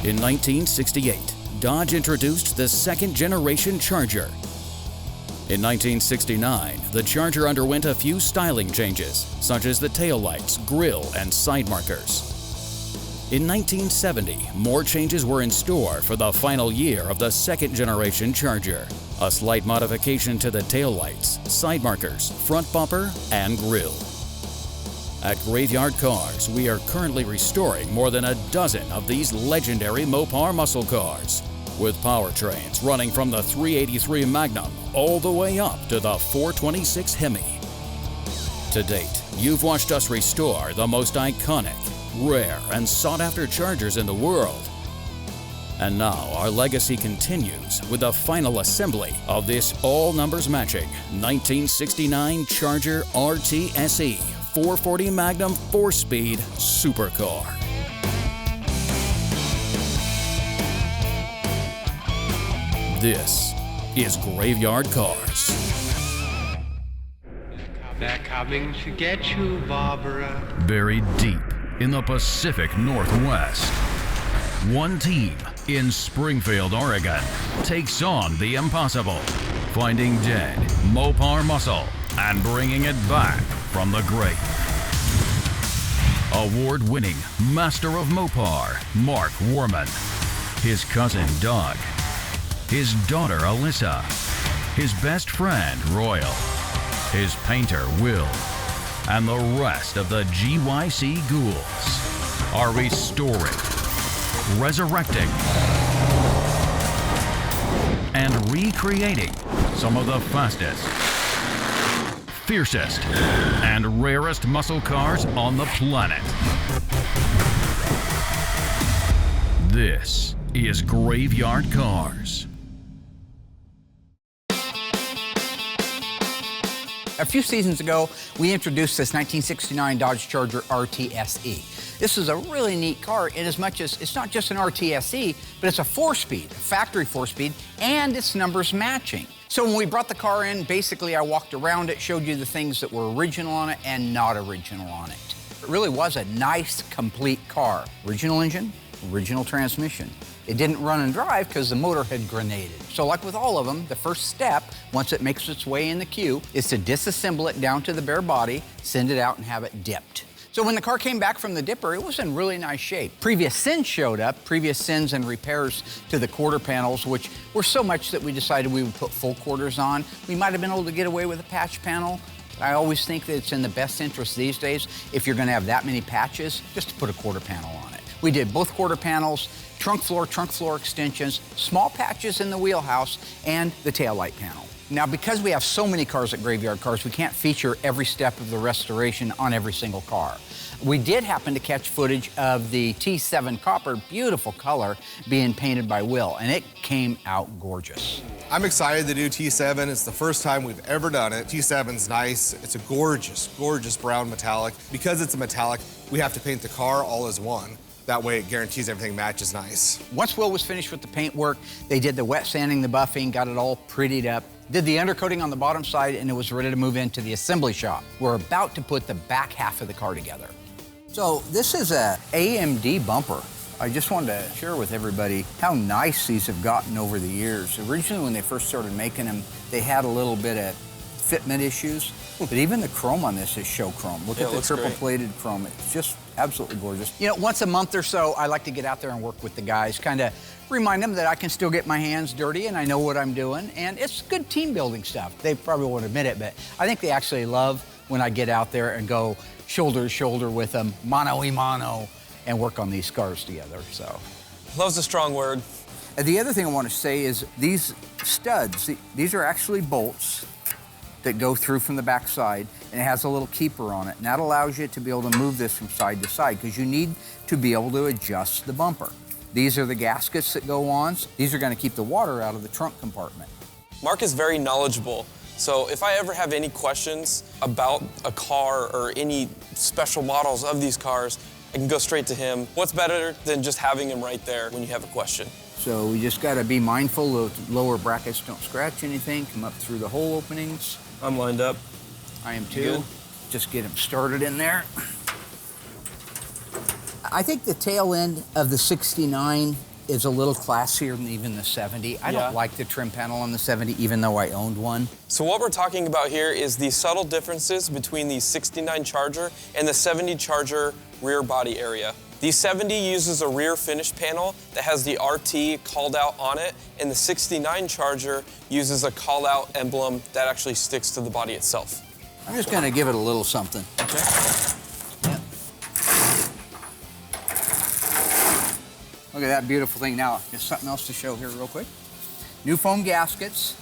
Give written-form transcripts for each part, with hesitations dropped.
In 1968, Dodge introduced the second-generation Charger. In 1969, the Charger underwent a few styling changes, such as the taillights, grille, and side markers. In 1970, more changes were in store for the final year of the second-generation Charger. A slight modification to the taillights, side markers, front bumper, and grille. At Graveyard Carz, we are currently restoring more than a dozen of these legendary Mopar muscle cars, with powertrains running from the 383 Magnum all the way up to the 426 Hemi. To date, you've watched us restore the most iconic, rare, and sought-after Chargers in the world. And now our legacy continues with the final assembly of this all-numbers matching 1969 Charger RT SE 440 Magnum 4-speed supercar. This is Graveyard Carz. They're coming to get you, Barbara. Buried deep in the Pacific Northwest, one team in Springfield, Oregon, takes on the impossible, finding dead Mopar muscle and bringing it back from the grave. Award-winning master of Mopar, Mark Warman, his cousin Doug, his daughter Alyssa, his best friend Royal, his painter Will, and the rest of the GYC ghouls are restoring, resurrecting, and recreating some of the fastest, fiercest, and rarest muscle cars on the planet. This is Graveyard Carz. A few seasons ago, we introduced this 1969 Dodge Charger RTSE. This is a really neat car in as much as it's not just an RTSE, but it's a 4-speed, factory 4-speed, and it's numbers matching. So when we brought the car in, basically I walked around it, showed you the things that were original on it and not original on it. It really was a nice, complete car. Original engine, original transmission. It didn't run and drive because the motor had grenaded. So like with all of them, the first step, once it makes its way in the queue, is to disassemble it down to the bare body, send it out and have it dipped. So when the car came back from the dipper, it was in really nice shape. Previous sins showed up, previous sins and repairs to the quarter panels, which were so much that we decided we would put full quarters on. We might have been able to get away with a patch panel. I always think that it's in the best interest these days, if you're gonna have that many patches, just to put a quarter panel on it. We did both quarter panels, trunk floor extensions, small patches in the wheelhouse, and the taillight panel. Now, because we have so many cars at Graveyard Carz, we can't feature every step of the restoration on every single car. We did happen to catch footage of the T7 Copper, beautiful color, being painted by Will, and it came out gorgeous. I'm excited to do T7. It's the first time we've ever done it. T7's nice. It's a gorgeous, gorgeous brown metallic. Because it's a metallic, we have to paint the car all as one. That way it guarantees everything matches nice. Once Will was finished with the paint work, they did the wet sanding, the buffing, got it all prettied up, did the undercoating on the bottom side, and it was ready to move into the assembly shop. We're about to put the back half of the car together. So this is a AMD bumper. I just wanted to share with everybody how nice these have gotten over the years. Originally, when they first started making them, they had a little bit of fitment issues, but even the chrome on this is show chrome. Look at the triple-plated chrome. It's just absolutely gorgeous. You know, once a month or so, I like to get out there and work with the guys, kind of remind them that I can still get my hands dirty and I know what I'm doing, and it's good team building stuff. They probably won't admit it, but I think they actually love when I get out there and go shoulder to shoulder with them, mano-a-mano, and work on these cars together, so. Love's a strong word. And the other thing I want to say is these studs, these are actually bolts that go through from the back side, and it has a little keeper on it, and that allows you to be able to move this from side to side, because you need to be able to adjust the bumper. These are the gaskets that go on. These are going to keep the water out of the trunk compartment. Mark is very knowledgeable, so if I ever have any questions about a car or any special models of these cars, I can go straight to him. What's better than just having him right there when you have a question? So we just got to be mindful that the lower brackets don't scratch anything, come up through the hole openings. I'm lined up. I am too. Good. Just get them started in there. I think the tail end of the 69 is a little classier than even the 70. I Yeah. don't like the trim panel on the 70, even though I owned one. So what we're talking about here is the subtle differences between the 69 Charger and the 70 Charger rear body area. The 70 uses a rear finish panel that has the RT called out on it, and the 69 Charger uses a call out emblem that actually sticks to the body itself. I'm just gonna give it a little something. Okay. Yeah. Look at that beautiful thing. Now, there's something else to show here real quick. New foam gaskets.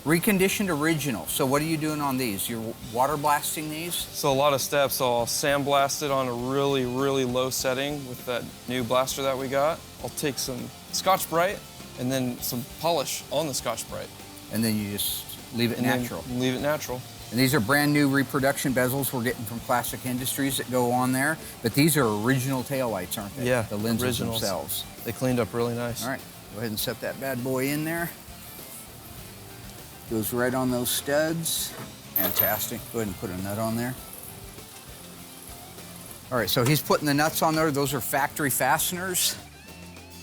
Reconditioned original. So what are you doing on these? You're water blasting these? So a lot of steps. So I'll sandblast it on a really, really low setting with that new blaster that we got. I'll take some Scotch-Brite and then some polish on the Scotch-Brite. And then you just leave it And then natural. leave it natural. And these are brand new reproduction bezels we're getting from Classic Industries that go on there. But these are original taillights, aren't they? Yeah, The lenses originals. themselves. They cleaned up really nice. All right, go ahead and set that bad boy in there. Goes right on those studs. Fantastic. Go ahead and put a nut on there. All right, so he's putting the nuts on there. Those are factory fasteners.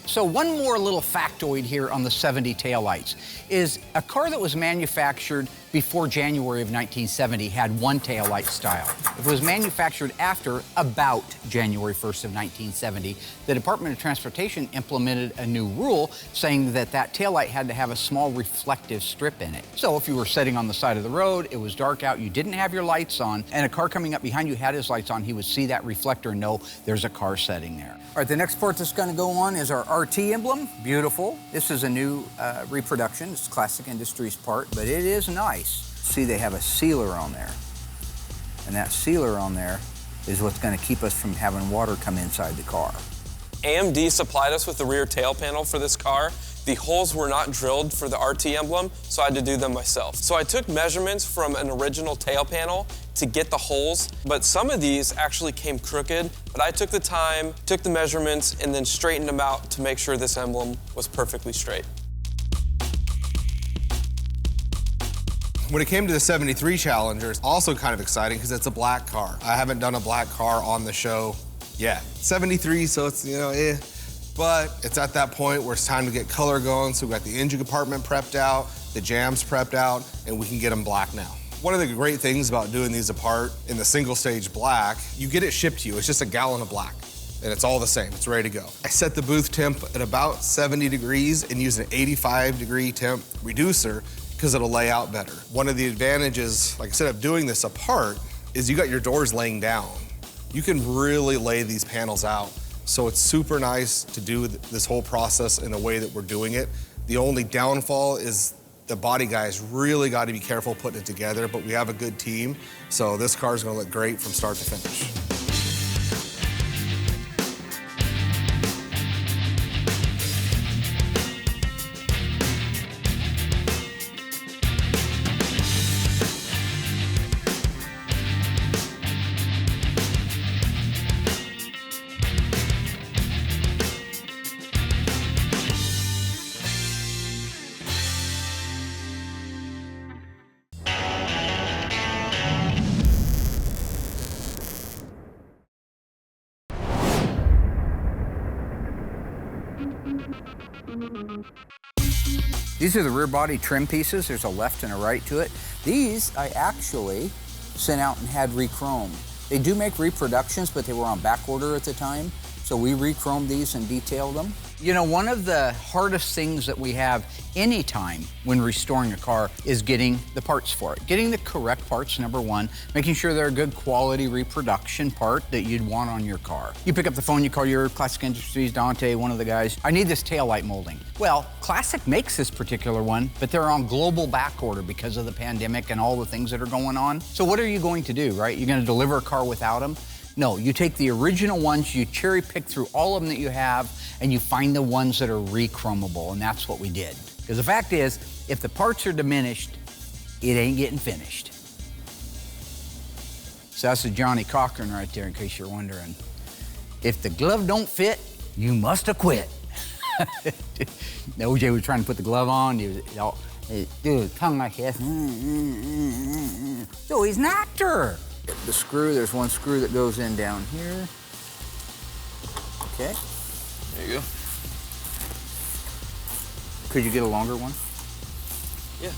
So one more little factoid here on the 70 taillights is a car that was manufactured before January of 1970 had one taillight style. If it was manufactured after about January 1st of 1970, the Department of Transportation implemented a new rule saying that that taillight had to have a small reflective strip in it. So if you were sitting on the side of the road, it was dark out, you didn't have your lights on, and a car coming up behind you had his lights on, he would see that reflector and know there's a car sitting there. All right, the next part that's gonna go on is our RT emblem. Beautiful. This is a new reproduction. It's Classic Industries part, but it is nice. See, they have a sealer on there. And that sealer on there is what's gonna keep us from having water come inside the car. AMD supplied us with the rear tail panel for this car. The holes were not drilled for the RT emblem, so I had to do them myself. So I took measurements from an original tail panel to get the holes, but some of these actually came crooked, but I took the time, took the measurements, and then straightened them out to make sure this emblem was perfectly straight. When it came to the 73 Challenger, it's also kind of exciting because it's a black car. I haven't done a black car on the show yet. 73, so it's, but it's at that point where it's time to get color going, so we got the engine compartment prepped out, the jambs prepped out, and we can get them black now. One of the great things about doing these apart in the single stage black, you get it shipped to you. It's just a gallon of black, and it's all the same. It's ready to go. I set the booth temp at about 70 degrees and use an 85-degree temp reducer because it'll lay out better. One of the advantages, like I said, of doing this apart is you got your doors laying down. You can really lay these panels out. So it's super nice to do this whole process in the way that we're doing it. The only downfall is the body guys really got to be careful putting it together, but we have a good team. So this car is going to look great from start to finish. These are the rear body trim pieces. There's a left and a right to it. These I actually sent out and had re-chromed. They do make reproductions, but they were on back order at the time. So we re-chromed these and detailed them. You know, one of the hardest things that we have anytime when restoring a car is getting the parts for it. Getting the correct parts, number one, making sure they're a good quality reproduction part that you'd want on your car. You pick up the phone, you call your Classic Industries, Dante, one of the guys, I need this taillight molding. Well, Classic makes this particular one, but they're on global back order because of the pandemic and all the things that are going on. So what are you going to do, right? You're gonna deliver a car without them? No, you take the original ones, you cherry pick through all of them that you have, and you find the ones that are re-chromable, and that's what we did. Because the fact is, if the parts are diminished, it ain't getting finished. So that's a Johnny Cochran right there, in case you're wondering. If the glove don't fit, you must have quit. OJ was trying to put the glove on, he was all, dude, tongue like this. So he's an actor. The screw, there's one screw that goes in down here. Okay. There you go. Could you get a longer one? Yeah.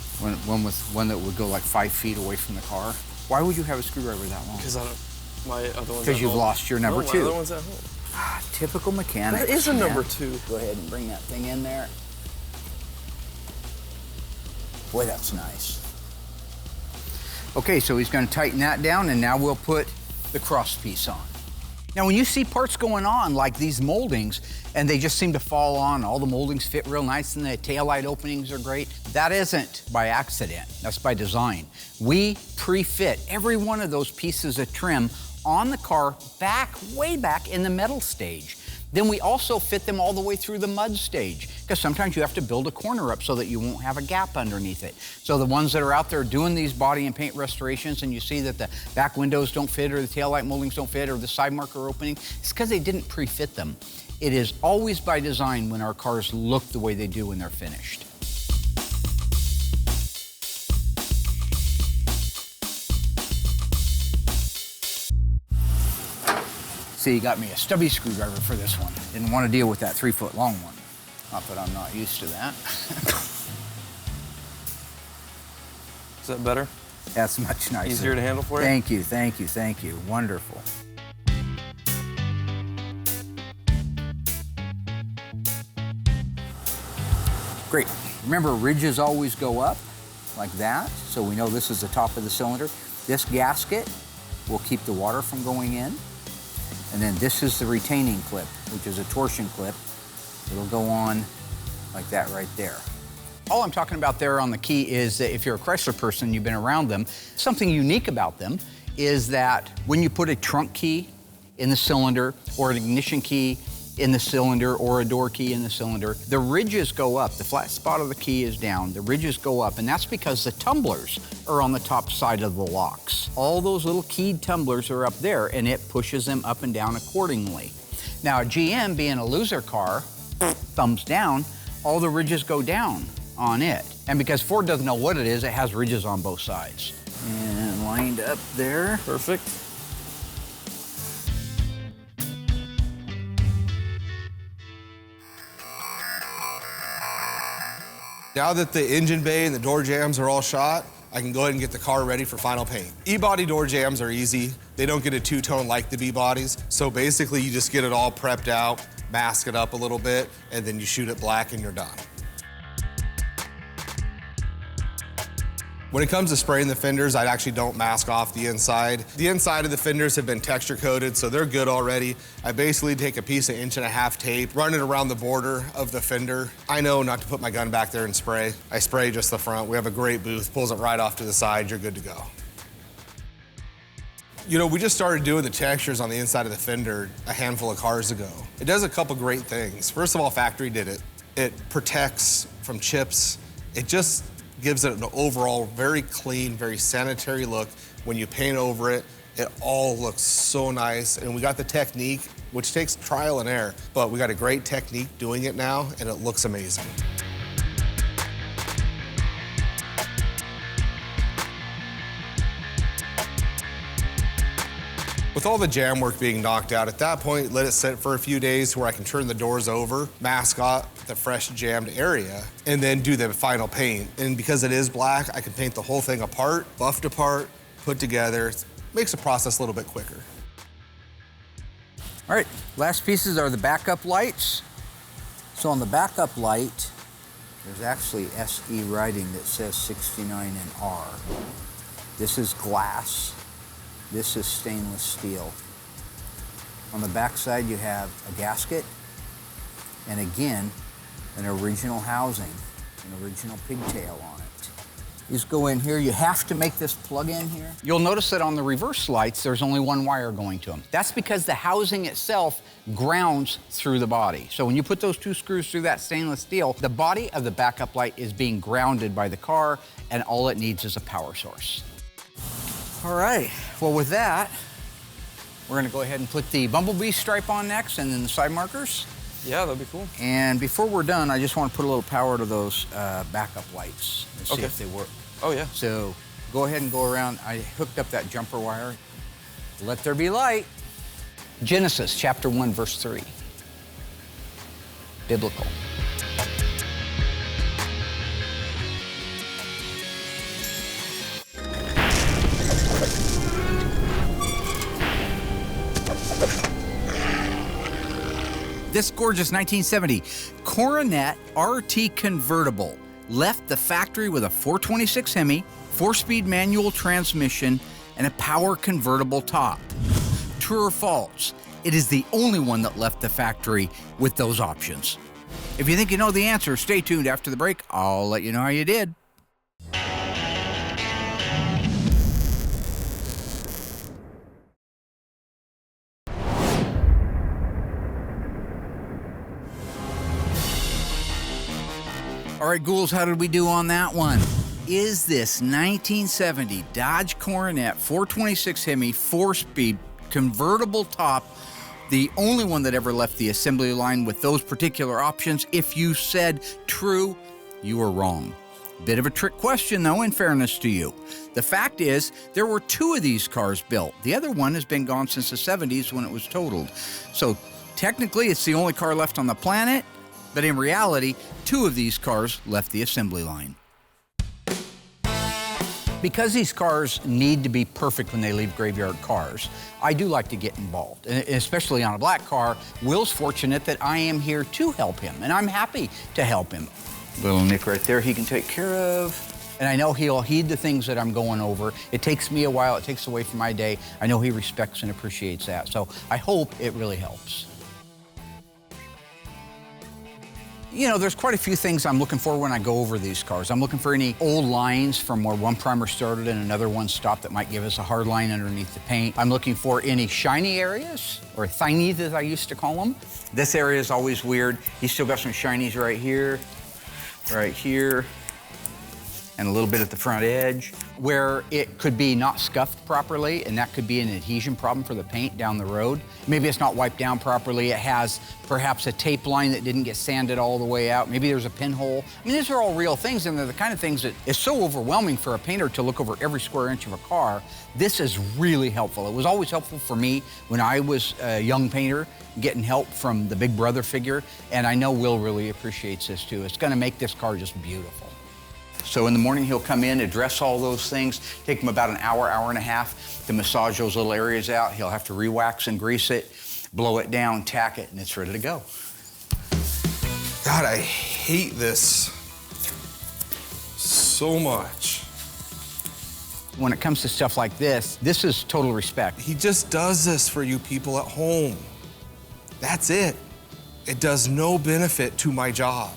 One that would go like 5 feet away from the car? Why would you have a screwdriver that long? Because my other one's Because you've lost your number 2. My other one's at home. Typical mechanic. That is a number 2. Go ahead and bring that thing in there. Boy, that's nice. Okay, so he's going to tighten that down, and now we'll put the cross piece on. Now, when you see parts going on like these moldings, and they just seem to fall on, all the moldings fit real nice, and the taillight openings are great, that isn't by accident. That's by design. We pre-fit every one of those pieces of trim on the car way back in the metal stage. Then we also fit them all the way through the mud stage, because sometimes you have to build a corner up so that you won't have a gap underneath it. So the ones that are out there doing these body and paint restorations, and you see that the back windows don't fit, or the taillight moldings don't fit, or the side marker opening, it's because they didn't pre-fit them. It is always by design when our cars look the way they do when they're finished. See, you got me a stubby screwdriver for this one. Didn't want to deal with that 3-foot long one. Not that I'm not used to that. Is that better? That's much nicer. Easier to handle for you? Thank you, thank you, thank you. Wonderful. Great. Remember, ridges always go up like that, so we know this is the top of the cylinder. This gasket will keep the water from going in. And then this is the retaining clip, which is a torsion clip. It'll go on like that right there. All I'm talking about there on the key is that if you're a Chrysler person, you've been around them, something unique about them is that when you put a trunk key in the cylinder, or an ignition key in the cylinder, or a door key in the cylinder, the ridges go up. The flat spot of the key is down, the ridges go up, and that's because the tumblers are on the top side of the locks. All those little keyed tumblers are up there, and it pushes them up and down accordingly. Now, a GM being a loser car, thumbs down, all the ridges go down on it. And because Ford doesn't know what it is, it has ridges on both sides. And lined up there. Perfect. Now that the engine bay and the door jambs are all shot, I can go ahead and get the car ready for final paint. E-body door jambs are easy. They don't get a two-tone like the B-bodies. So basically you just get it all prepped out, mask it up a little bit, and then you shoot it black and you're done. When it comes to spraying the fenders, I actually don't mask off the inside. The inside of the fenders have been texture coated, so they're good already. I basically take a piece of 1.5-inch tape, run it around the border of the fender. I know not to put my gun back there and spray. I spray just the front. We have a great booth, pulls it right off to the side, you're good to go. You know, we just started doing the textures on the inside of the fender a handful of cars ago. It does a couple great things. First of all, factory did it. It protects from chips. It just gives it an overall very clean, very sanitary look. When you paint over it, it all looks so nice. And we got the technique, which takes trial and error, but we got a great technique doing it now, and it looks amazing. With all the jam work being knocked out, at that point, let it sit for a few days where I can turn the doors over, mask out the fresh jammed area, and then do the final paint. And because it is black, I can paint the whole thing apart, buffed apart, put together. It makes the process a little bit quicker. All right, last pieces are the backup lights. So on the backup light, there's actually SE writing that says 69 and R. This is glass. This is stainless steel. On the back side, you have a gasket, and again, an original housing, an original pigtail on it. You just go in here, you have to make this plug in here. You'll notice that on the reverse lights, there's only one wire going to them. That's because the housing itself grounds through the body. So when you put those 2 screws through that stainless steel, the body of the backup light is being grounded by the car, and all it needs is a power source. All right, well with that, we're gonna go ahead and put the bumblebee stripe on next, and then the side markers. Yeah, that'd be cool. And before we're done, I just want to put a little power to those backup lights and see if they work. Oh yeah. So go ahead and go around. I hooked up that jumper wire. Let there be light. Genesis chapter 1, verse 3. Biblical. This gorgeous 1970 Coronet RT convertible left the factory with a 426 Hemi, 4-speed manual transmission, and a power convertible top. True or false? It is the only one that left the factory with those options. If you think you know the answer, stay tuned after the break. I'll let you know how you did. All right, ghouls, how did we do on that one? Is this 1970 Dodge Coronet 426 Hemi 4-speed convertible top the only one that ever left the assembly line with those particular options? If you said true, you were wrong. Bit of a trick question, though, in fairness to you. The fact is, there were 2 of these cars built. The other one has been gone since the 70s when it was totaled. So technically, it's the only car left on the planet, but in reality, 2 of these cars left the assembly line. Because these cars need to be perfect when they leave Graveyard Carz, I do like to get involved, and especially on a black car. Will's fortunate that I am here to help him, and I'm happy to help him. Little Nick right there he can take care of. And I know he'll heed the things that I'm going over. It takes me a while, it takes away from my day. I know he respects and appreciates that, so I hope it really helps. You know, there's quite a few things I'm looking for when I go over these cars. I'm looking for any old lines from where one primer started and another one stopped that might give us a hard line underneath the paint. I'm looking for any shiny areas, or thingies as I used to call them. This area is always weird. He's still got some shinies right here, and a little bit at the front edge, where it could be not scuffed properly, and that could be an adhesion problem for the paint down the road. Maybe it's not wiped down properly. It has perhaps a tape line that didn't get sanded all the way out. Maybe there's a pinhole. I mean, these are all real things, and they're the kind of things that is so overwhelming for a painter to look over every square inch of a car. This is really helpful. It was always helpful for me when I was a young painter, getting help from the big brother figure, and I know Will really appreciates this too. It's gonna make this car just beautiful. So in the morning, he'll come in, address all those things, take him about an hour, hour and a half to massage those little areas out. He'll have to re-wax and grease it, blow it down, tack it, and it's ready to go. God, I hate this so much. When it comes to stuff like this is total respect. He just does this for you people at home. That's it. It does no benefit to my job.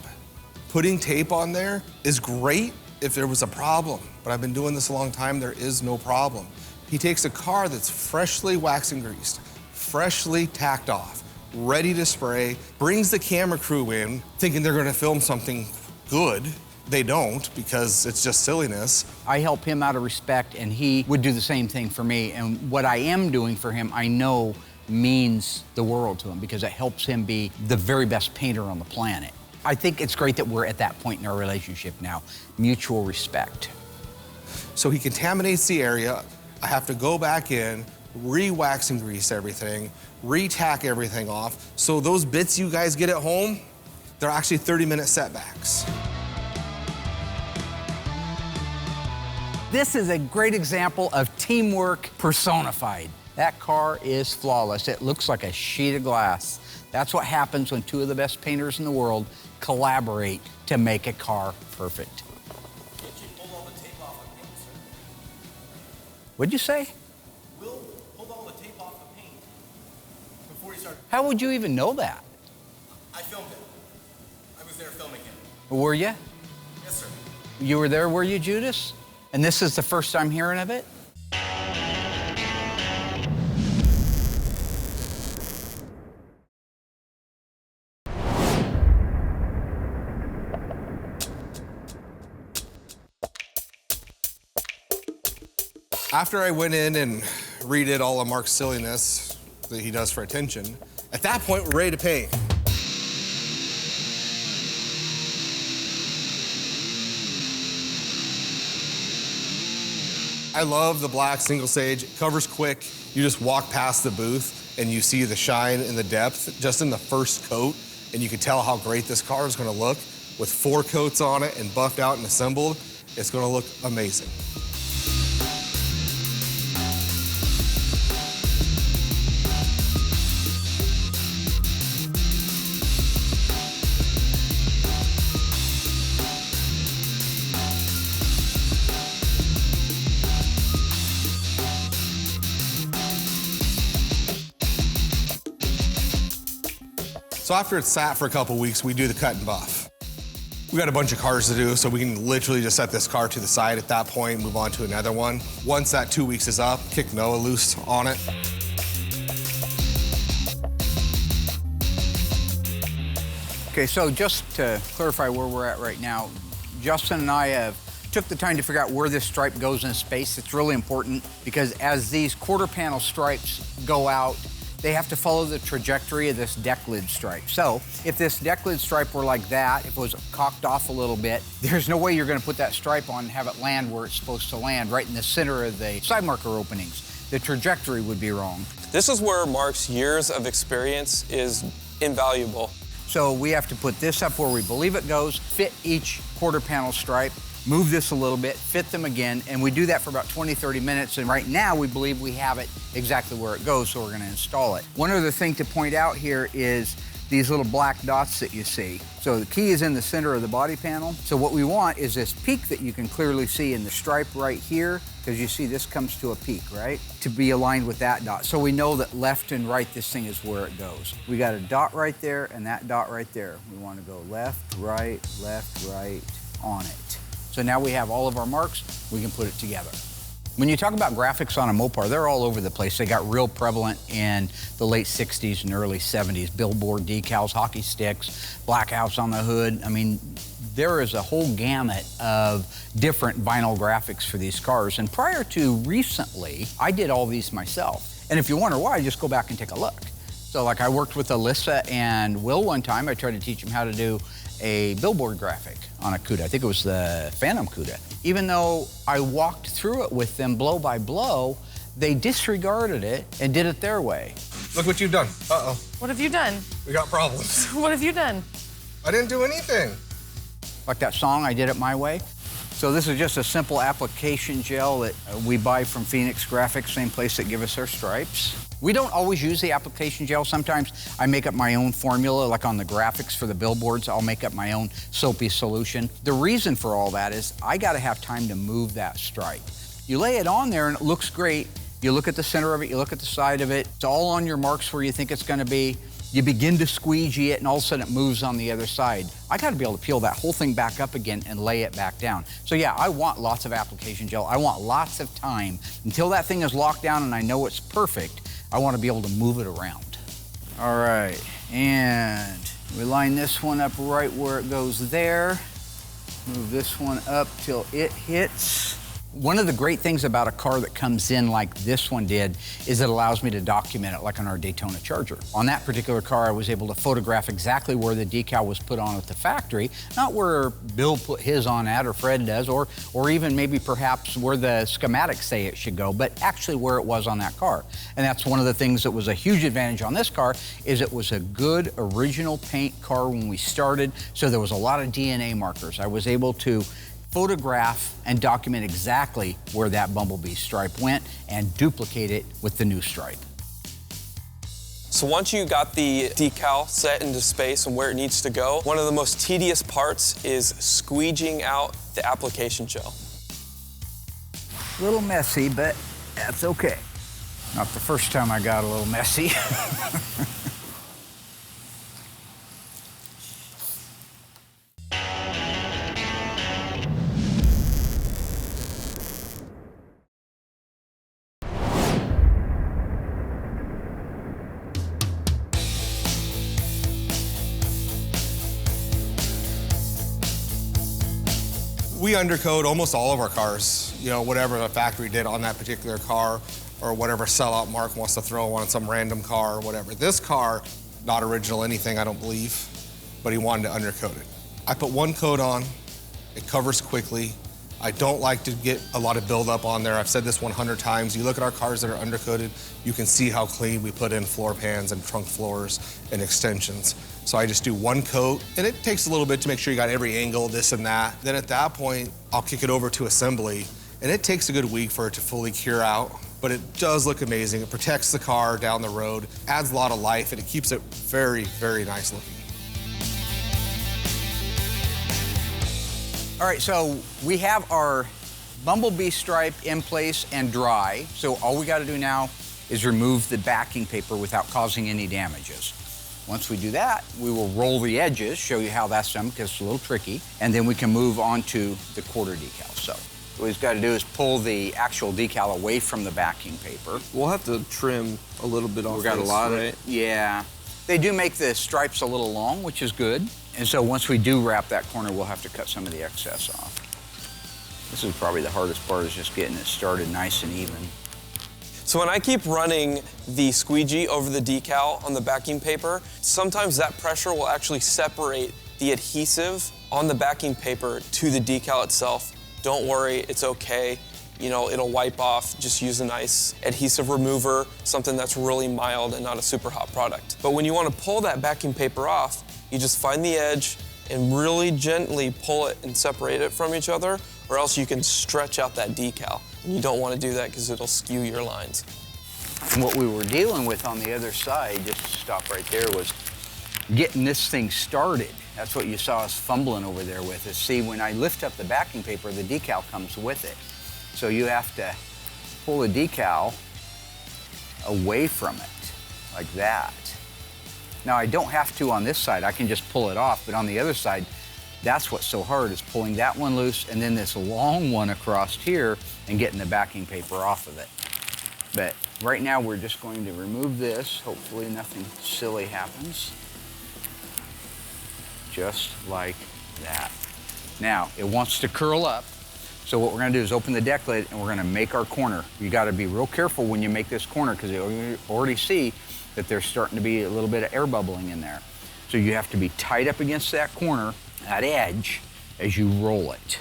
Putting tape on there is great if there was a problem, but I've been doing this a long time, there is no problem. He takes a car that's freshly waxed and greased, freshly tacked off, ready to spray, brings the camera crew in thinking they're gonna film something good. They don't, because it's just silliness. I help him out of respect, and he would do the same thing for me, and what I am doing for him, I know means the world to him, because it helps him be the very best painter on the planet. I think it's great that we're at that point in our relationship now, mutual respect. So he contaminates the area. I have to go back in, re-wax and grease everything, re-tack everything off. So those bits you guys get at home, they're actually 30-minute setbacks. This is a great example of teamwork personified. That car is flawless. It looks like a sheet of glass. That's what happens when 2 of the best painters in the world collaborate to make a car perfect. Can't you pull all the tape off the paint, sir? What'd you say? Will pulled all the tape off the paint before he started. How would you even know that? I filmed it. I was there filming him. Were you? Yes, sir. You were there, were you, Judas? And this is the first time hearing of it? After I went in and redid all of Mark's silliness that he does for attention, at that point, we're ready to paint. I love the black single stage. It covers quick. You just walk past the booth and you see the shine and the depth just in the first coat, and you can tell how great this car is gonna look. With 4 coats on it and buffed out and assembled, it's gonna look amazing. So after it's sat for a couple weeks, we do the cut and buff. We got a bunch of cars to do, so we can literally just set this car to the side at that point, move on to another one. Once that 2 weeks is up, kick Noah loose on it. Okay, so just to clarify where we're at right now, Justin and I took the time to figure out where this stripe goes in space. It's really important because as these quarter panel stripes go out, they have to follow the trajectory of this deck lid stripe. So if this deck lid stripe were like that, if it was cocked off a little bit, there's no way you're gonna put that stripe on and have it land where it's supposed to land, right in the center of the side marker openings. The trajectory would be wrong. This is where Mark's years of experience is invaluable. So we have to put this up where we believe it goes, fit each quarter panel stripe, move this a little bit, fit them again, and we do that for about 20, 30 minutes, and right now we believe we have it exactly where it goes, so we're gonna install it. One other thing to point out here is these little black dots that you see. So the key is in the center of the body panel. So what we want is this peak that you can clearly see in the stripe right here, because you see this comes to a peak, right? To be aligned with that dot. So we know that left and right, this thing is where it goes. We got a dot right there and that dot right there. We want to go left, right, on it. So now we have all of our marks, we can put it together. When you talk about graphics on a Mopar, they're all over the place. They got real prevalent in the late 60s and early 70s. Billboard decals, hockey sticks, blackouts on the hood. I mean, there is a whole gamut of different vinyl graphics for these cars. And prior to recently, I did all these myself. And if you wonder why, just go back and take a look. So like I worked with Alyssa and Will one time. I tried to teach them how to do a billboard graphic on a CUDA. I think it was the Phantom CUDA. Even though I walked through it with them blow by blow, they disregarded it and did it their way. Look what you've done. Uh-oh. What have you done? We got problems. What have you done? I didn't do anything. Like that song, I Did It My Way. So this is just a simple application gel that we buy from Phoenix Graphics, same place that give us our stripes. We don't always use the application gel. Sometimes I make up my own formula, like on the graphics for the billboards, I'll make up my own soapy solution. The reason for all that is I gotta have time to move that stripe. You lay it on there and it looks great. You look at the center of it, you look at the side of it, it's all on your marks where you think it's gonna be. You begin to squeegee it and all of a sudden it moves on the other side. I gotta be able to peel that whole thing back up again and lay it back down. So yeah, I want lots of application gel. I want lots of time. Until that thing is locked down and I know it's perfect, I want to be able to move it around. All right, and we line this one up right where it goes there. Move this one up till it hits. One of the great things about a car that comes in like this one did is it allows me to document it like on our Daytona Charger. On that particular car, I was able to photograph exactly where the decal was put on at the factory, not where Bill put his on at or Fred does, or even maybe perhaps where the schematics say it should go, but actually where it was on that car. And that's one of the things that was a huge advantage on this car is it was a good original paint car when we started, so there was a lot of DNA markers. I was able to photograph and document exactly where that bumblebee stripe went and duplicate it with the new stripe. So once you got the decal set into space and where it needs to go, one of the most tedious parts is squeegeeing out the application gel. A little messy, but that's okay. Not the first time I got a little messy. We undercoat almost all of our cars, you know, whatever the factory did on that particular car or whatever sellout Mark wants to throw on some random car or whatever. This car, not original anything, I don't believe, but he wanted to undercoat it. I put one coat on, it covers quickly. I don't like to get a lot of buildup on there. I've said this 100 times. You look at our cars that are undercoated, you can see how clean we put in floor pans and trunk floors and extensions. So I just do one coat, and it takes a little bit to make sure you got every angle, this and that. Then at that point, I'll kick it over to assembly, and it takes a good week for it to fully cure out, but it does look amazing. It protects the car down the road, adds a lot of life, and it keeps it very, very nice looking. All right, so we have our bumblebee stripe in place and dry. So all we gotta do now is remove the backing paper without causing any damages. Once we do that, we will roll the edges, show you how that's done because it's a little tricky, and then we can move on to the quarter decal. So what we've got to do is pull the actual decal away from the backing paper. We'll have to trim a little bit off. We've got this, a lot right? of, yeah. They do make the stripes a little long, which is good. And so once we do wrap that corner, we'll have to cut some of the excess off. This is probably the hardest part, is just getting it started nice and even. So when I keep running the squeegee over the decal on the backing paper, sometimes that pressure will actually separate the adhesive on the backing paper to the decal itself. Don't worry, it's okay. You know, it'll wipe off. Just use a nice adhesive remover, something that's really mild and not a super hot product. But when you want to pull that backing paper off, you just find the edge and really gently pull it and separate it from each other, or else you can stretch out that decal. And you don't want to do that because it'll skew your lines. And what we were dealing with on the other side, just to stop right there, was getting this thing started. That's what you saw us fumbling over there with, is see, when I lift up the backing paper, the decal comes with it. So you have to pull the decal away from it, like that. Now, I don't have to on this side. I can just pull it off, but on the other side, that's what's so hard, is pulling that one loose and then this long one across here and getting the backing paper off of it. But right now, we're just going to remove this. Hopefully nothing silly happens. Just like that. Now, it wants to curl up. So what we're gonna do is open the deck lid and we're gonna make our corner. You gotta be real careful when you make this corner because you already see that there's starting to be a little bit of air bubbling in there. So you have to be tight up against that corner, that edge, as you roll it.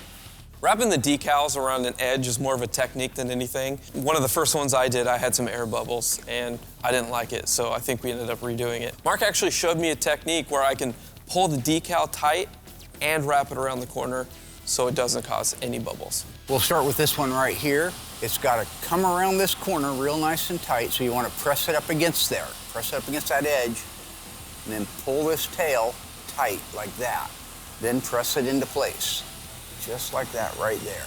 Wrapping the decals around an edge is more of a technique than anything. One of the first ones I did, I had some air bubbles and I didn't like it, so I think we ended up redoing it. Mark actually showed me a technique where I can pull the decal tight and wrap it around the corner so it doesn't cause any bubbles. We'll start with this one right here. It's got to come around this corner real nice and tight, so you want to press it up against there. Press it up against that edge, and then pull this tail tight like that. Then press it into place, just like that right there.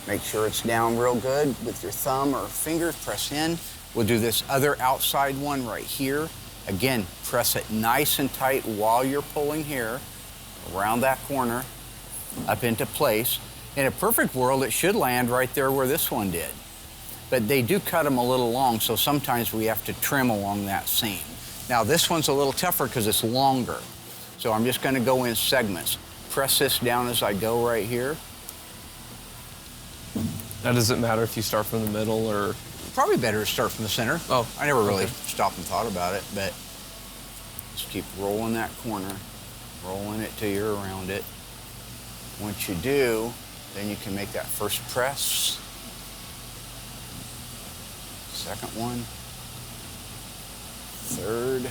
Make sure it's down real good with your thumb or fingers, press in. We'll do this other outside one right here. Again, press it nice and tight while you're pulling here, around that corner, up into place. In a perfect world, it should land right there where this one did. But they do cut them a little long, so sometimes we have to trim along that seam. Now, this one's a little tougher because it's longer. So I'm just gonna go in segments. Press this down as I go right here. Now, does it matter if you start from the middle or? Probably better to start from the center. Oh, I never really okay. stopped and thought about it, but just keep rolling that corner, rolling it till you're around it. Once you do, then you can make that first press. Second one. Third.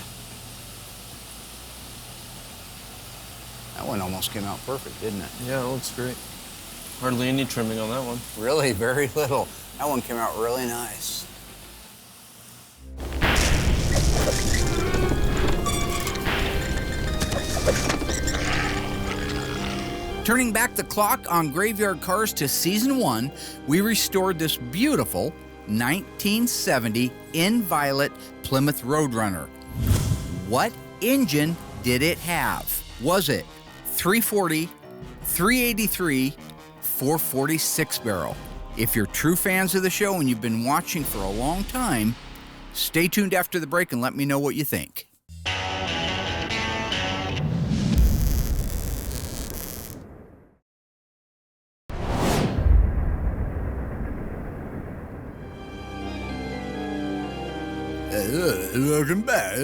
That one almost came out perfect, didn't it? Yeah, it looks great. Hardly any trimming on that one. Really, very little. That one came out really nice. Turning back the clock on Graveyard Carz to Season 1, we restored this beautiful 1970 Inviolate Plymouth Roadrunner. What engine did it have? Was it 340, 383, 446 barrel? If you're true fans of the show and you've been watching for a long time, stay tuned after the break and let me know what you think. Welcome back.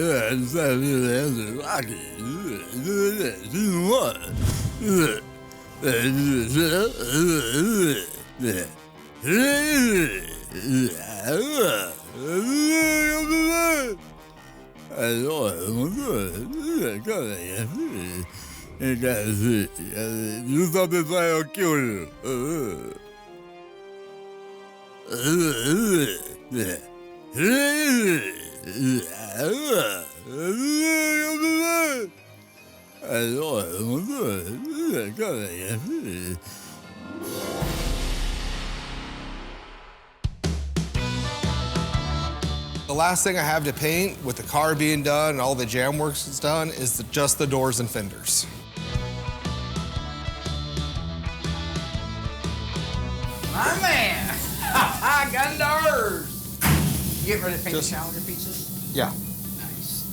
The last thing I have to paint, with the car being done and all the jam works is done, is just the doors and fenders. My man! Gundars! You get ready to paint the challenger pieces? Yeah. Nice.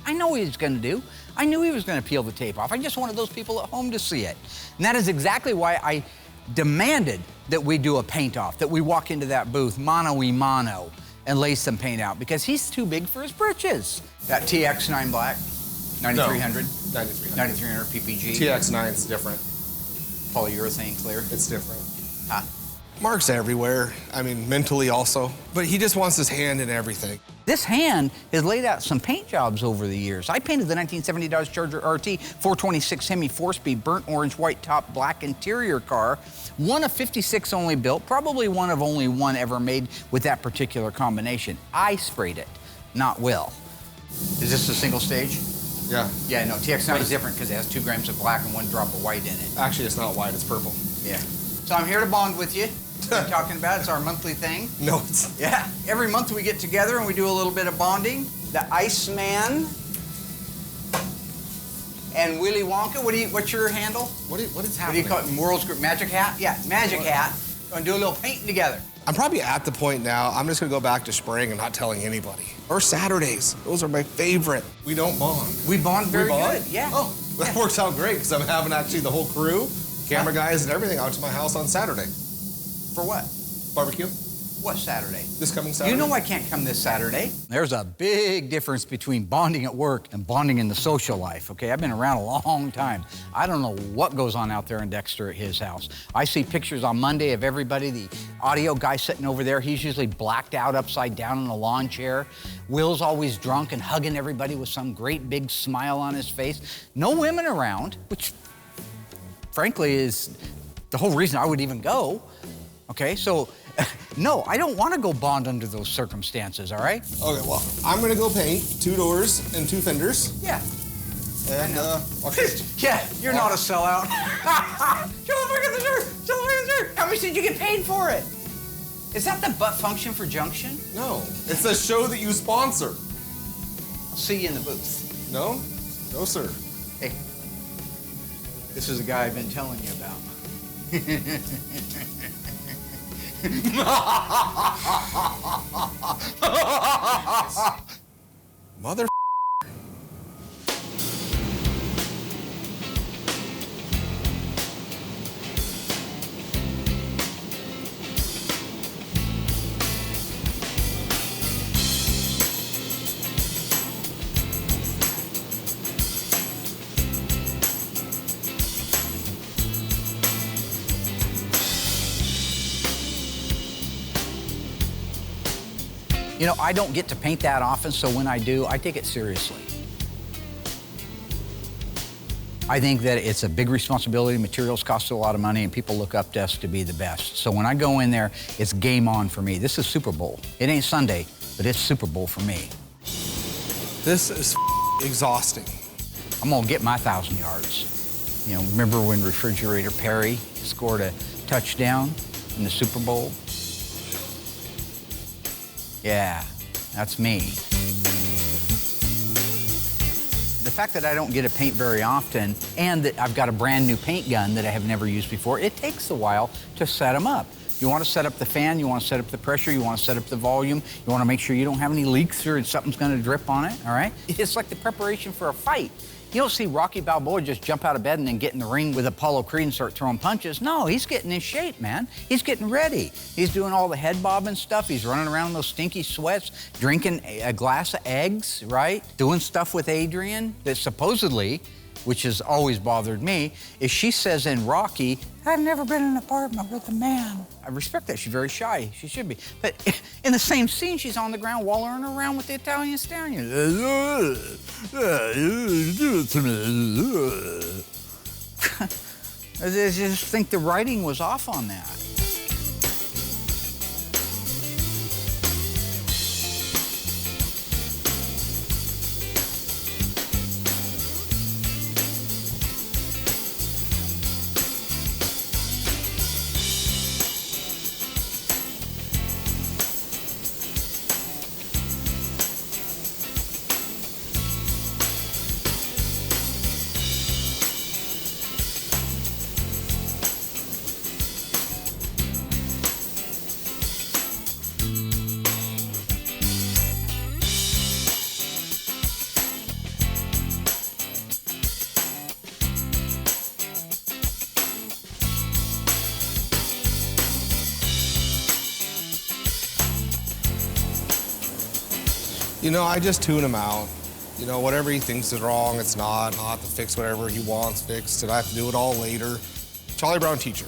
I know what he's gonna do. I knew he was gonna peel the tape off. I just wanted those people at home to see it. And that is exactly why I demanded that we do a paint off, that we walk into that booth mano-y-mano and lay some paint out, because he's too big for his britches. That TX9 black, 9300? No, 9300. 9300 PPG. TX9's different. Polyurethane clear. It's different. Huh. Marks everywhere. I mean, mentally also. But he just wants his hand in everything. This hand has laid out some paint jobs over the years. I painted the 1970 Dodge Charger RT 426 Hemi 4-speed burnt orange, white top, black interior car. One of 56 only built, probably one of only one ever made with that particular combination. I sprayed it, not Will. Is this a single stage? Yeah. Yeah, no, TX9 is different because it has 2 grams of black and 1 drop of white in it. Actually, it's not white, it's purple. Yeah. So I'm here to bond with you. We're talking about it's our monthly thing. No, it's... Yeah, every month we get together and we do a little bit of bonding. The Iceman and Willy Wonka. What's your handle? What is What do happening? you call it? World's Group Magic Hat? Yeah, Magic Hat. Gonna do a little painting together. I'm probably at the point now, I'm just gonna go back to spraying and not telling anybody. Or Saturdays, those are my favorite. We don't bond. We bond very bond? good, yeah. Oh, that works out great, because I'm having actually the whole crew, camera guys and everything out to my house on Saturday. For what? Barbecue, What Saturday? this coming Saturday. You know I can't come this Saturday. There's a big difference between bonding at work and bonding in the social life, okay? I've been around a long time. I don't know what goes on out there in Dexter at his house. I see pictures on Monday of everybody. The audio guy sitting over there, he's usually blacked out upside down in a lawn chair. Will's always drunk and hugging everybody with some great big smile on his face. No women around, which frankly is the whole reason I would even go. Okay, so no, I don't want to go bond under those circumstances, all right? Okay, well, I'm gonna go paint 2 doors and 2 fenders. Yeah. And, Yeah, you're not a sellout. Show the freaking dessert! Show the freaking dessert! How much did you get paid for it? Is that the butt function for Junction? no, it's the show that you sponsor. I'll see you in the booth. No? No, sir. Hey, this is the guy I've been telling you about. Mother. You know, I don't get to paint that often, so when I do, I take it seriously. I think that it's a big responsibility. Materials cost a lot of money, and people look up to us to be the best. So when I go in there, it's game on for me. This is Super Bowl. It ain't Sunday, but it's Super Bowl for me. This is exhausting. I'm gonna get my 1,000 yards. You know, remember when Refrigerator Perry scored a touchdown in the Super Bowl? Yeah, that's me. The fact that I don't get to paint very often and that I've got a brand new paint gun that I have never used before, it takes a while to set them up. You want to set up the fan, you want to set up the pressure, you want to set up the volume, you want to make sure you don't have any leaks or something's going to drip on it, all right? It's like the preparation for a fight. You don't see Rocky Balboa just jump out of bed and then get in the ring with Apollo Creed and start throwing punches. No, he's getting in shape, man. He's getting ready. He's doing all the head bobbing stuff. He's running around in those stinky sweats, drinking a glass of eggs, right? Doing stuff with Adrian that supposedly, which has always bothered me, is she says in Rocky, I've never been in an apartment with a man. I respect that. She's very shy. She should be. But in the same scene, she's on the ground wallowing around with the Italian stallion. I just think the writing was off on that. You know, I just tune him out. You know, whatever he thinks is wrong, it's not. I'll have to fix whatever he wants fixed, and I have to do it all later. Charlie Brown teacher.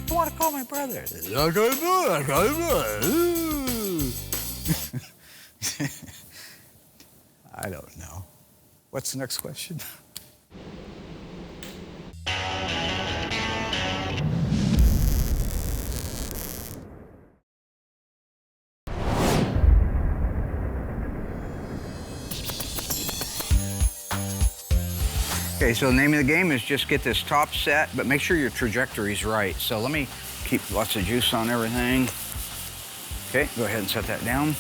I want to call my brother. I don't know. What's the next question? Okay, so the name of the game is just get this top set, but make sure your trajectory's right. So let me keep lots of juice on everything. Okay, go ahead and set that down.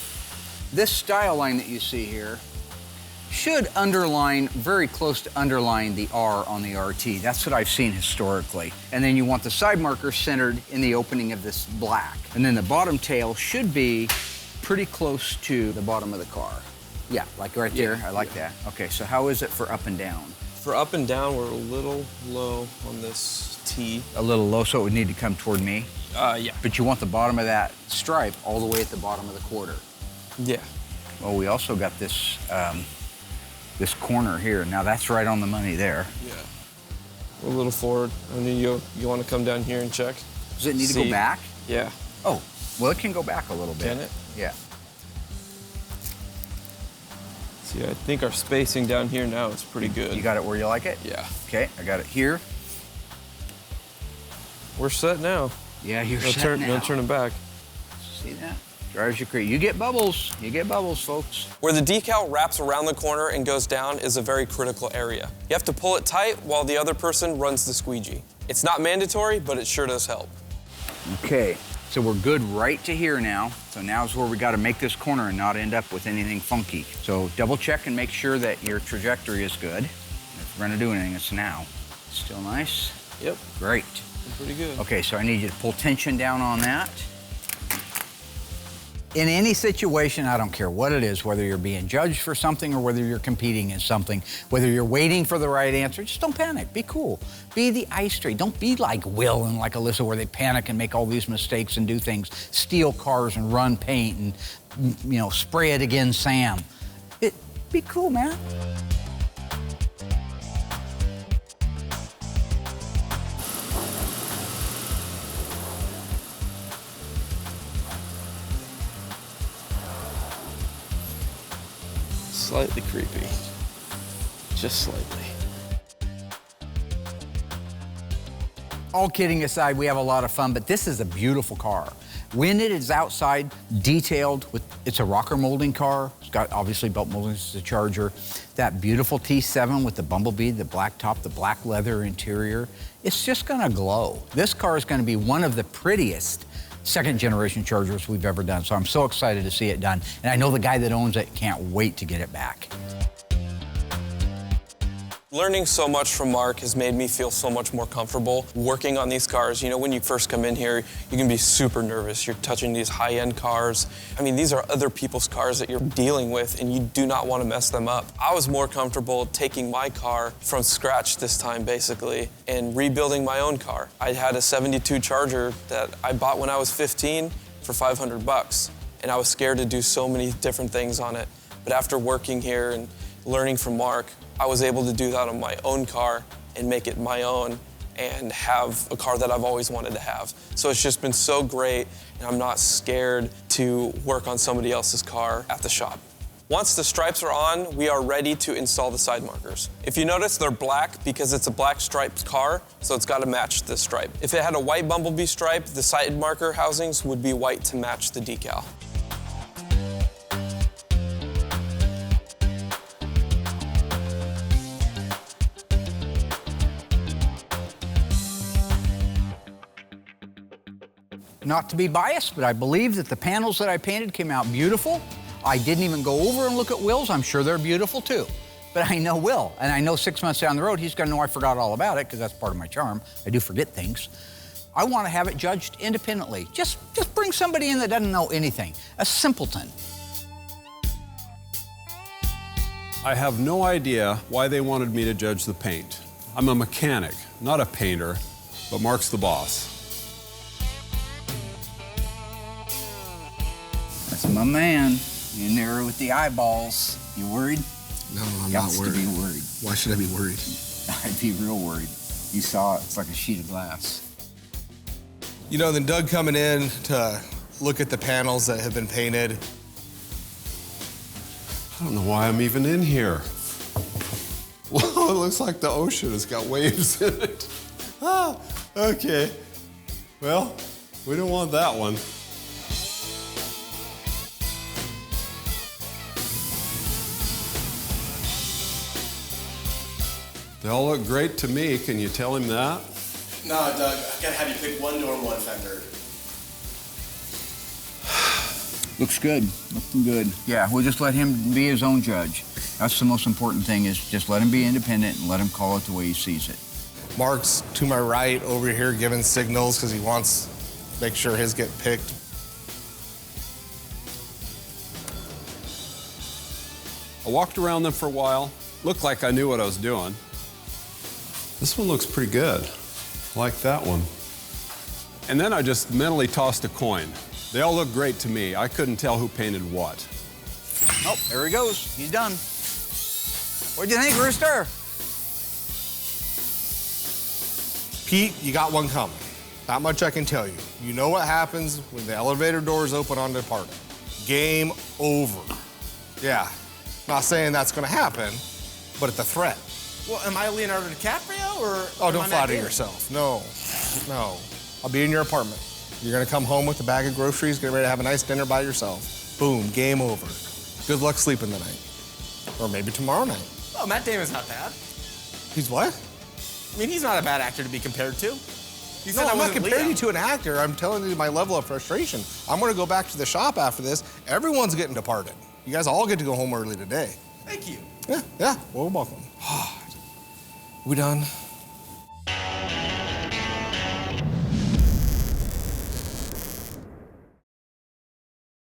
This style line that you see here should underline, very close to underline the R on the RT. That's what I've seen historically. And then you want the side marker centered in the opening of this black. And then the bottom tail should be pretty close to the bottom of the car. Yeah, like right there, I like that. Okay, so how is it for up and down? For up and down, we're a little low on this T. A little low, so it would need to come toward me? Yeah. But you want the bottom of that stripe all the way at the bottom of the quarter. Yeah. Well, we also got this, this corner here. Now that's right on the money there. Yeah. We're a little forward. I mean, you want to come down here and check? Does it need to go back? Yeah. Oh, well, it can go back a little bit. Can it? Yeah. See, I think our spacing down here now is pretty good. You got it where you like it? Yeah. Okay, I got it here. We're set now. Yeah, you're set now. No turning back. See that? Drives you crazy. You get bubbles. You get bubbles, folks. Where the decal wraps around the corner and goes down is a very critical area. You have to pull it tight while the other person runs the squeegee. It's not mandatory, but it sure does help. Okay, so we're good right to here now. So now's where we got to make this corner and not end up with anything funky. So double check and make sure that your trajectory is good. If we're gonna do anything, it's now. Still nice? Yep. Great. Pretty good. Okay, so I need you to pull tension down on that. In any situation, I don't care what it is, whether you're being judged for something or whether you're competing in something, whether you're waiting for the right answer, just don't panic. Be cool. Be the ice trade. Don't be like Will and like Alyssa where they panic and make all these mistakes and do things, steal cars and run paint and, you know, spray it against Sam. Be cool, man. Slightly creepy. Just slightly. All kidding aside, we have a lot of fun, but this is a beautiful car. When it is outside, detailed, it's a rocker molding car. It's got obviously belt moldings, it's a Charger. That beautiful T7 with the bumblebee, the black top, the black leather interior, it's just gonna glow. This car is gonna be one of the prettiest second generation Chargers we've ever done. So I'm so excited to see it done. And I know the guy that owns it can't wait to get it back. Learning so much from Mark has made me feel so much more comfortable working on these cars. You know, when you first come in here, you can be super nervous. You're touching these high-end cars. I mean, these are other people's cars that you're dealing with, and you do not want to mess them up. I was more comfortable taking my car from scratch this time, basically, and rebuilding my own car. I had a 72 Charger that I bought when I was 15 for $500, and I was scared to do so many different things on it. But after working here and learning from Mark, I was able to do that on my own car and make it my own and have a car that I've always wanted to have. So it's just been so great, and I'm not scared to work on somebody else's car at the shop. Once the stripes are on, we are ready to install the side markers. If you notice, they're black because it's a black striped car, so it's got to match this stripe. If it had a white bumblebee stripe, the side marker housings would be white to match the decal. Not to be biased, but I believe that the panels that I painted came out beautiful. I didn't even go over and look at Will's. I'm sure they're beautiful too. but I know Will. And I know 6 months down the road, he's gonna know I forgot all about it, because that's part of my charm. I do forget things. I wanna have it judged independently. Just bring somebody in that doesn't know anything, a simpleton. I have no idea why they wanted me to judge the paint. I'm a mechanic, not a painter, but Mark's the boss. That's my man, in there with the eyeballs. You worried? No, I'm not worried. To be worried. Why should I be worried? I'd be real worried. You saw it, it's like a sheet of glass. You know, then Doug coming in to look at the panels that have been painted. I don't know why I'm even in here. Well, it looks like the ocean has got waves in it. Ah, okay. Well, we don't want that one. They all look great to me. Can you tell him that? No, Doug, I gotta have you pick one door and one fender. Looks good, looking good. Yeah, we'll just let him be his own judge. That's the most important thing, is just let him be independent and let him call it the way he sees it. Mark's to my right over here giving signals because he wants to make sure his get picked. I walked around them for a while. Looked like I knew what I was doing. This one looks pretty good. I like that one. And then I just mentally tossed a coin. They all look great to me. I couldn't tell who painted what. Oh, there he goes. He's done. What'd you think, Rooster? Pete, you got one coming. Not much I can tell you. You know what happens when the elevator doors open on the party. Game over. Yeah, not saying that's gonna happen, but it's a threat. Well, am I Leonardo DiCaprio or? Oh, am don't I flatter Matt Damon? yourself. No, no. I'll be in your apartment. You're gonna come home with a bag of groceries, get ready to have a nice dinner by yourself. Boom, game over. Good luck sleeping tonight. Or maybe tomorrow night. Oh, Matt Damon's not bad. He's what? I mean, he's not a bad actor to be compared to. You said No, I I'm not wasn't comparing Leo. you to an actor. I'm telling you my level of frustration. I'm gonna go back to the shop after this. Everyone's getting departed. You guys all get to go home early today. Thank you. Yeah, well, welcome. We done?